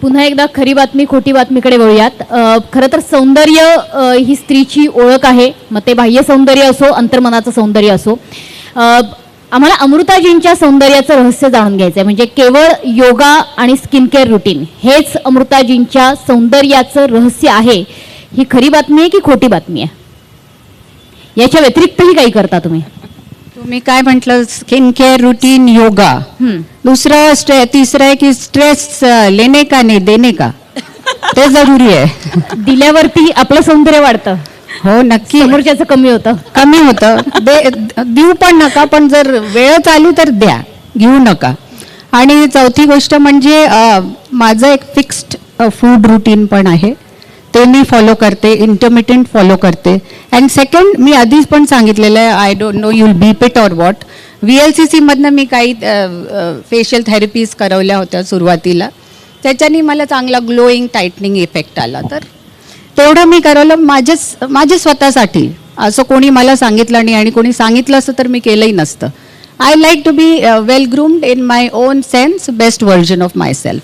पुन्हा एकदा खरी बातमी खोटी बातमीकडे वळूयात. खरं तर सौंदर्य ही स्त्रीची ओळख आहे, मग ते बाह्य सौंदर्य असो अंतर्मनाचं सौंदर्य असो. आम्हाला अमृताजींच्या सौंदर्याचं रहस्य जाणून घ्यायचं आहे. म्हणजे केवळ योगा आणि स्किन केअर रुटीन हेच अमृताजींच्या सौंदर्याचं रहस्य आहे, ही खरी बातमी आहे की खोटी बातमी आहे? याच्या व्यतिरिक्तही काही करता तुम्ही? तुम्ही काय म्हटलं? Skin care routine, yoga. दुसरं तिसरं आहे की स्ट्रेस लेने का नाही देने का, ते जरुरी आहे. दिल्यावरती आपलं सौंदर्य वाढतं. हो नक्की. समोरच्याचं कमी होतं. कमी होतं. देऊ पण नका, पण जर वेळ चालू तर द्या, घेऊ नका. आणि चौथी गोष्ट म्हणजे माझं एक फिक्स्ड फूड रुटीन पण आहे, ते मी फॉलो करते, इंटरमिटंट फॉलो करते. अँड सेकंड, मी आधीच पण सांगितलेलं आहे, I don't know you will beep it or what, VLCC मधनं मी काही फेशियल थेरपीज करवल्या होत्या सुरुवातीला, त्याच्यानी मला चांगला ग्लोईंग टाईटनिंग इफेक्ट आला. तर तेवढं मी करवलं माझ्या स्वतःसाठी. असं कोणी मला सांगितलं नाही, आणि कोणी सांगितलं असतं तर मी केलंही नसतं. I like to be well groomed in my own sense, best version of my self.